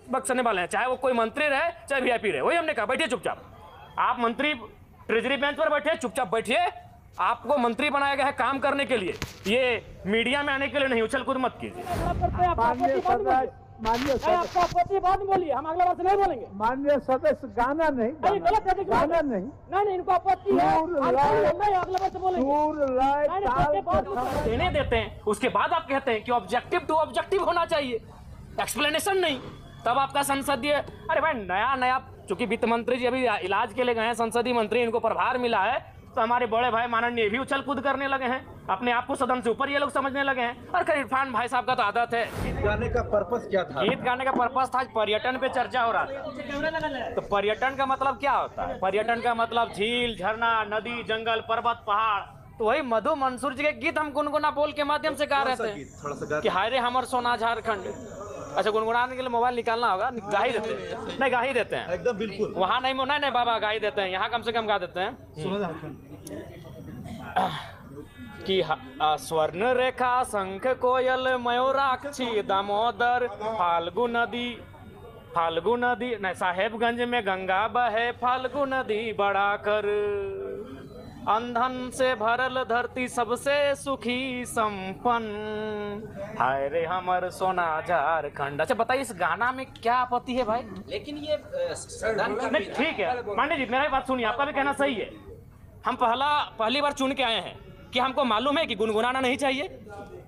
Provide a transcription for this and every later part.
बख्शने वाले हैं, चाहे वो कोई मंत्री रहे चाहे वीआईपी रहे। वही हमने कहा, बैठिए चुपचाप। आप मंत्री ट्रेजरी बेंच पर बैठे, चुपचाप बैठिए। आपको मंत्री बनाया गया है काम करने के लिए, ये मीडिया में आने के लिए नहीं। उछल कूद मत कीजिए। माननीय आपका आपत्ति बाद में बोलिए, हम अगला बार से नहीं बोलेंगे। माननीय सदस्य गाना नहीं, गाना नहीं, इनको आपत्ति है, अगला बार से बोलेंगे। देने देते हैं, उसके बाद आप कहते हैं कि ऑब्जेक्टिव टू ऑब्जेक्टिव होना चाहिए, एक्सप्लेनेशन नहीं। तब आपका संसदीय, अरे भाई नया चूंकि वित्त मंत्री जी अभी इलाज के लिए गए हैं, संसदीय मंत्री, इनको प्रभार मिला है, तो हमारे बड़े भाई माननीय भी उछल कूद करने लगे हैं, अपने आप को सदन से ऊपर ये लोग समझने लगे हैं। और खैर इरफान भाई साहब का तो आदत है। गीत गाने का पर्पस क्या था? गीत गाने का पर्पस था, पर्यटन पे चर्चा हो रहा था। तो पर्यटन का मतलब क्या होता है? पर्यटन का मतलब झील, झरना, नदी, जंगल, पर्वत, पहाड़। तो वही मधु मंसूर जी के गीत हम गुनगुना बोल के माध्यम से गा रहे थे कि हाय रे हमर सोना झारखंड। अच्छा, गुनगुनाने के लिए मोबाइल निकालना होगा, गा ही देते हैं। नहीं, गा ही देते हैं एकदम बिल्कुल। वहाँ नहीं बाबा, गा ही देते हैं। यहाँ कम से कम गा देते हैं कि स्वर्ण रेखा, शंख, कोयल, मयूराक्षी, दामोदर, फाल्गु नदी नहीं, साहेबगंज में गंगा बहे, फाल्गु नदी बढ़ाकर, अंधन से भरल धरती सबसे सुखी संपन्न, हाय रे हमर सोना झारखंड। अच्छा बताइए, इस गाना में क्या आपत्ति है भाई? लेकिन ये नहीं, ठीक है मांडे जी, मेरा बात सुनिए, आपका भी कहना सही है। हम पहली बार चुन के आए हैं कि हमको मालूम है कि गुनगुनाना नहीं चाहिए।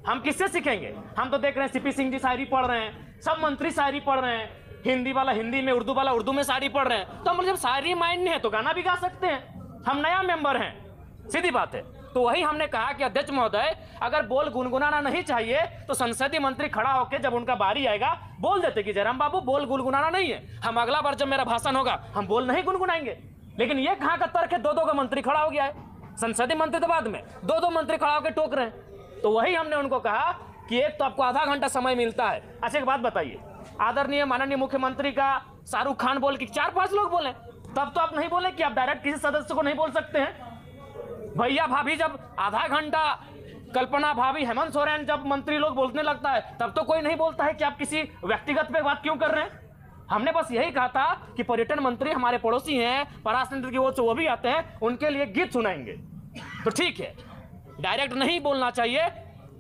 हम किससे सीखेंगे? हम तो देख रहे हैं सीपी सिंह जी शायरी पढ़ रहे हैं, सब मंत्री शायरी पढ़ रहे हैं, हिंदी वाला हिंदी में, उर्दू वाला उर्दू में शायरी पढ़ रहे हैं। तो हम जब शायरी माइंड है तो गाना भी गा सकते हैं। हम नया मेंबर हैं, सीधी बात है। तो वही हमने कहा कि अध्यक्ष महोदय, अगर बोल गुनगुनाना नहीं चाहिए तो संसदीय मंत्री खड़ा होकर जब उनका बारी आएगा बोल देते कि जयराम बाबू बोल गुनगुनाना नहीं है, हम अगला बार जब मेरा भाषण होगा हम बोल नहीं गुनगुनाएंगे। लेकिन ये कहाँ का तर्क है? दो का मंत्री खड़ा हो गया है, संसदीय मंत्री तो बाद में, दो मंत्री खड़ा होकर टोक रहे हैं। तो वही हमने उनको कहा कि एक तो आपको आधा घंटा समय मिलता है। अच्छा एक बात बताइए, आदरणीय माननीय मुख्यमंत्री का शाहरुख खान बोल के 4-5 लोग बोले, तब तो आप नहीं बोले कि आप डायरेक्ट किसी सदस्य को नहीं बोल सकते हैं। भैया भाभी जब आधा घंटा, कल्पना भाभी, हेमंत सोरेन जब मंत्री लोग बोलने लगता है तब तो कोई नहीं बोलता है कि आप किसी व्यक्तिगत पे बात क्यों कर रहे हैं। हमने बस यही कहा था कि पर्यटन मंत्री हमारे पड़ोसी हैं, पराशर की ओर से वो भी आते हैं, उनके लिए गीत सुनाएंगे। तो ठीक है, डायरेक्ट नहीं बोलना चाहिए,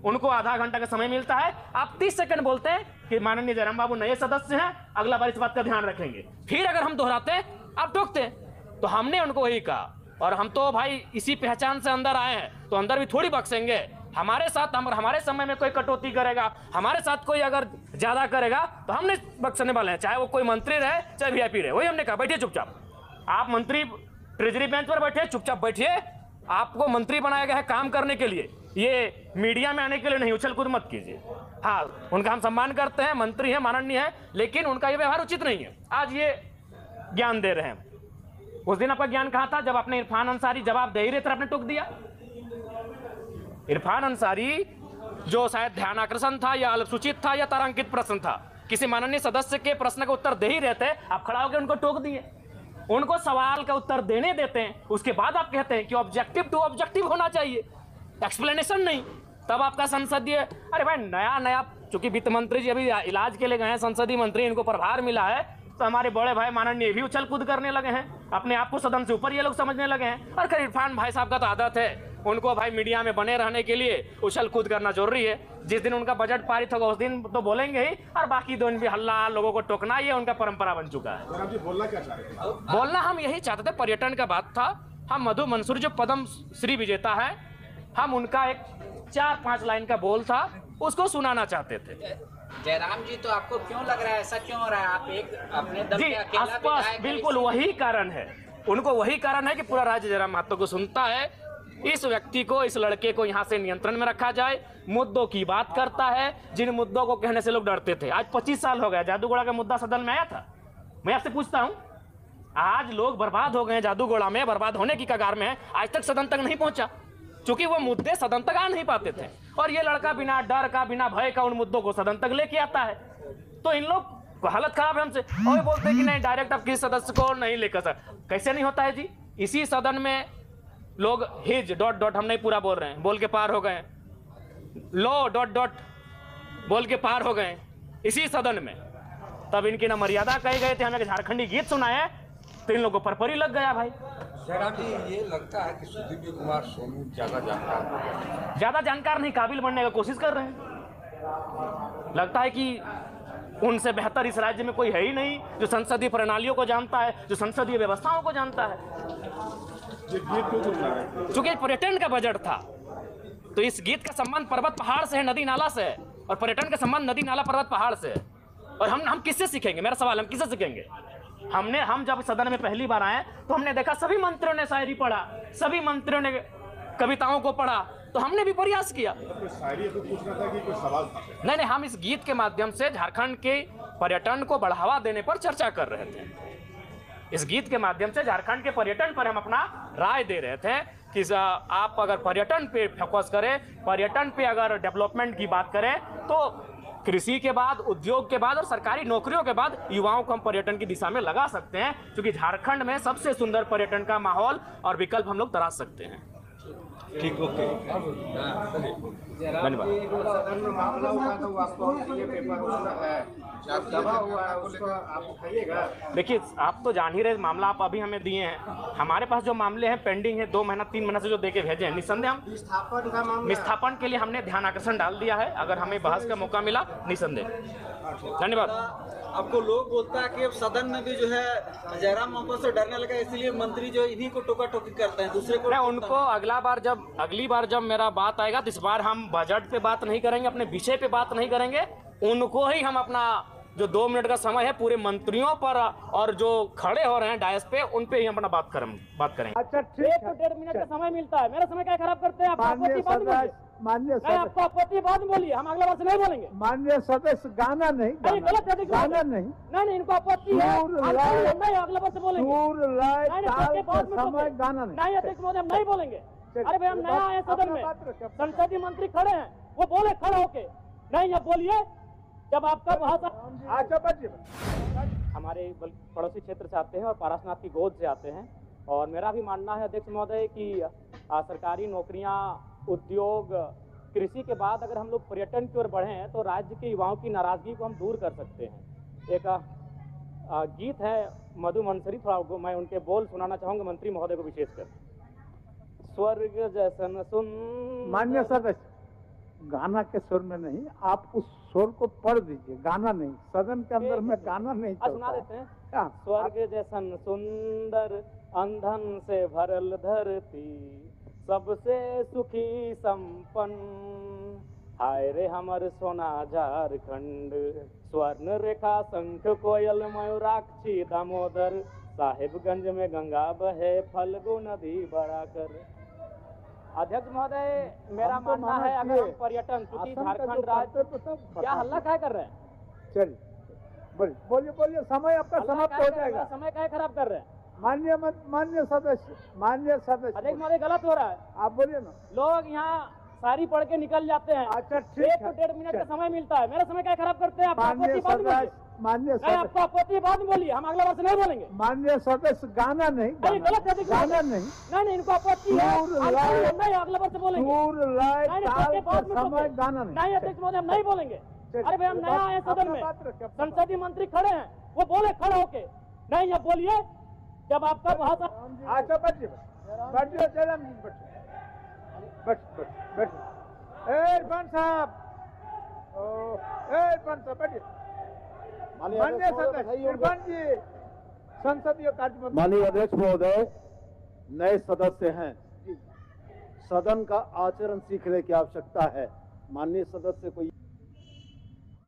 उनको आधा घंटा का समय मिलता है। आप 30 सेकंड बोलते हैं कि माननीय जयराम बाबू नए सदस्य हैं, अगला बार इस बात का ध्यान रखेंगे। फिर अगर हम दोहराते हैं आप टोकते हैं। तो हमने उनको वही कहा, और हम तो भाई इसी पहचान से अंदर आए हैं, तो अंदर भी थोड़ी बख्शेंगे। हमारे साथ हमारे समय में कोई कटौती करेगा, हमारे साथ कोई अगर ज्यादा करेगा तो हमने बख्शने वाले हैं, चाहे वो कोई मंत्री रहे चाहे वीआईपी रहे। वही हमने कहा, बैठिए चुपचाप। आप मंत्री ट्रेजरी बेंच पर बैठे, चुपचाप बैठिए। आपको मंत्री बनाया गया है काम करने के लिए, ये मीडिया में आने के लिए नहीं। उछल कूद मत कीजिए। हाँ, उनका हम सम्मान करते हैं, मंत्री हैं, माननीय है, लेकिन उनका ये व्यवहार उचित नहीं है। आज ये ज्ञान दे रहे हैं, उस दिन आपका ज्ञान कहाँ था जब आपने इरफान अंसारी जवाब दे ही रहे थे, आपने टोक दिया। इरफान अंसारी जो शायद ध्यान आकर्षण था या अल्पसूचित था या तारांकित प्रश्न था, किसी माननीय सदस्य के प्रश्न का उत्तर दे ही रहे थे, आप खड़ा होकर उनको टोक दिए। उनको सवाल का उत्तर देने देते हैं, उसके बाद आप कहते हैं कि ऑब्जेक्टिव टू ऑब्जेक्टिव होना चाहिए, एक्सप्लेनेशन नहीं। तब आपका संसदीय, अरे भाई नया चूंकि वित्त मंत्री जी अभी इलाज के लिए गए हैं, संसदीय मंत्री, इनको प्रभार मिला है, तो हमारे बड़े भाई माननीय भी उछल कूद करने लगे हैं, अपने आप को सदन से ऊपर ये लोग समझने लगे हैं। और खैर इरफान भाई साहब का तो आदत है, उनको भाई मीडिया में बने रहने के लिए उछल कूद करना जरूरी है। जिस दिन उनका बजट पारित होगा उस दिन तो बोलेंगे ही, और बाकी दिन भी हल्ला लोगों को टोकना, ये उनका परंपरा बन चुका है। आप जी बोलना क्या चाह रहे थे? बोलना हम यही चाहते थे, पर्यटन का बात था। हम मधु मंसूर जो पद्म श्री विजेता है, हम उनका एक 4-5 लाइन का बोल था, उसको सुनाना चाहते थे। जयराम जी, तो आपको क्यों लग रहा है ऐसा क्यों हो रहा है? आप एक अपने दम जी पे अकेला आसपास विधायक हैं, बिल्कुल वही कारण है, उनको वही कारण है कि पूरा राज्य जयराम महतो को सुनता है। इस व्यक्ति को, इस लड़के को यहाँ से नियंत्रण में रखा जाए, मुद्दों की बात करता है, जिन मुद्दों को कहने से लोग डरते थे। आज 25 साल हो गया, जादूगोड़ा का मुद्दा सदन में आया था। मैं आपसे पूछता हूँ, आज लोग बर्बाद हो गए, जादूगोड़ा में बर्बाद होने की कगार में है, आज तक सदन तक नहीं पहुंचा, क्योंकि वो मुद्दे सदन तक आ नहीं पाते थे। और ये लड़का बिना डर का, बिना भय का उन मुद्दों को सदन तक लेके आता है। तो इन लोग हालत खराब है हमसे, और बोलते हैं कि नहीं डायरेक्ट आप किसी सदस्य को नहीं लेकर सर। कैसे नहीं होता है जी? इसी सदन में लोग हिज ... हम नहीं पूरा बोल रहे हैं, बोल के पार हो गए, लो ... बोल के पार हो गए इसी सदन में। तब इनकी ना मर्यादा कहे गए थे, हमें झारखंडी गीत सुनाए तो इन लोगों को परपरी लग गया भाई। जयराम जी, ये लगता है कि सुदीप कुमार सोनू ज्यादा जानकार नहीं, काबिल बनने का कोशिश कर रहे हैं। लगता है कि उनसे बेहतर इस राज्य में कोई है ही नहीं जो संसदीय प्रणालियों को जानता है, जो संसदीय व्यवस्थाओं को जानता है। चूंकि पर्यटन का बजट था तो इस गीत का संबंध पर्वत पहाड़ से है, नदी नाला से है, और पर्यटन का संबंध नदी नाला पर्वत पहाड़ से है। और हम किससे सीखेंगे? मेरा सवाल, हम किससे सीखेंगे? हम जब सदन में पहली बार आए तो हमने देखा सभी मंत्रियों ने शायरी पढ़ा, सभी मंत्रियों ने कविताओं को पढ़ा, तो हमने भी प्रयास किया। नहीं, हम इस गीत के माध्यम से झारखंड के पर्यटन को बढ़ावा देने पर चर्चा कर रहे थे। इस गीत के माध्यम से झारखंड के पर्यटन पर हम अपना राय दे रहे थे कि आप अगर पर्यटन पे फोकस करें, पर्यटन पे अगर डेवलपमेंट की बात करें तो कृषि के बाद, उद्योग के बाद और सरकारी नौकरियों के बाद युवाओं को हम पर्यटन की दिशा में लगा सकते हैं, क्योंकि झारखंड में सबसे सुंदर पर्यटन का माहौल और विकल्प हम लोग तराश सकते हैं। ठीक, ओके। धन्यवाद। देखिए, आप तो जान ही रहे मामला, आप अभी हमें दिए हैं। हमारे पास जो मामले हैं पेंडिंग है 2 महीना 3 महीना से जो देके भेजे हैं, निसंदेह हम विस्थापन के लिए हमने ध्यान आकर्षण डाल दिया है। अगर हमें बहस का मौका मिला, निसंदेह। धन्यवाद। आपको लोग बोलता है कि अब सदन में भी जो है जयराम महतो से डरने लगा, इसलिए मंत्री जो इन्हीं को टोका टोकी करते हैं, दूसरे को उनको अगली बार जब मेरा बात आएगा तो इस बार हम बजट पे बात नहीं करेंगे, अपने विषय पे बात नहीं करेंगे, उनको ही हम अपना जो 2 मिनट का समय है पूरे मंत्रियों पर और जो खड़े हो रहे हैं डायस पे, उन पे ही हम अपना बात करेंगे। अच्छा, ठीक है। 1 से 1.5 मिनट का समय मिलता है, मेरा समय क्या खराब करते हैं आप? माननीय सदस्य, आपको आपत्ति बाद में बोलिए, हम अगले बार से नहीं बोलेंगे। माननीय सदस्य, गाना नहीं, गलत है, गाना नहीं, नहीं, इनको आपत्ति है, नहीं, अगले बार से बोलेंगे। समय गाना नहीं अध्यक्ष महोदय, हम नहीं बोलेंगे। अरे भाई, हम नया आए सदन में, संसदीय मंत्री खड़े हैं, वो बोले खड़े होके, नहीं अब बोलिए जब आपका भाषा। हमारे पड़ोसी क्षेत्र से आते हैं और पारसनाथ की गोद से आते हैं, और मेरा भी मानना है अध्यक्ष महोदय कि सरकारी नौकरियां, उद्योग, कृषि के बाद अगर हम लोग पर्यटन की ओर बढ़ें तो राज्य के युवाओं की नाराजगी को हम दूर कर सकते हैं। एक गीत है मधु मंसरी, थोड़ा मैं उनके बोल सुनाना चाहूँगा मंत्री महोदय को विशेषकर। स्वर्ग जैसन सुंदर। मान्य सदस्य, गाना के सुर में नहीं, आप उस सुर को पढ़ दीजिए, गाना नहीं। सदन के अंदर में गाना नहीं चलता। सुना देते हैं। स्वर्ग जैसन सुंदर अंधन से भरल धरती, सबसे सुखी संपन्न, हाय रे हमर सोना झारखंड, स्वर्ण रेखा शंख कोयल मयूराक्षी दामोदर, साहिबगंज में गंगा बहे फल्गु नदी बढ़ाकर। अध्यक्ष महोदय, मेरा मानना है अगर हम पर्यटन, चूंकि झारखंड राज्य क्या हल्ला क्या कर रहे हैं? चलिए बोलिए, समय आपका समाप्त हो जाएगा। समय क्या खराब कर रहे हैं? मान्य सदस्य, अध्यक्ष महोदय, गलत हो रहा है। आप बोलिए ना। लोग यहाँ सारी पढ़ के निकल जाते हैं। अच्छा, 1 से 1.5 मिनट का समय मिलता है, मेरा समय क्या खराब करते हैं आप? मान्य सदस्य, आपको आपत्ति बाद में बोलिए, हम अगले बार से नहीं बोलेंगे। मान्य सदस्य, गाना नहीं, गलत है, गाना नहीं, नहीं, इनको आपत्ति है, नहीं, अगले बार से बोलेंगे। समय गाना नहीं अध्यक्ष महोदय, हम नहीं बोलेंगे। अरे भाई, हम नया आए सदन में, संसदीय मंत्री खड़े हैं, वो बोले खड़े होके, नहीं अब बोलिए जब आपका भाषा। अच्छा, बैठिए जयराम जी, बैठिए। इरफान साहब, बैठिए। माननीय सदस्य इरफान जी, संसदीय कार्य मंत्री। माननीय अध्यक्ष महोदय, नए सदस्य हैं, सदन का आचरण सीखने की आवश्यकता है। माननीय सदस्य को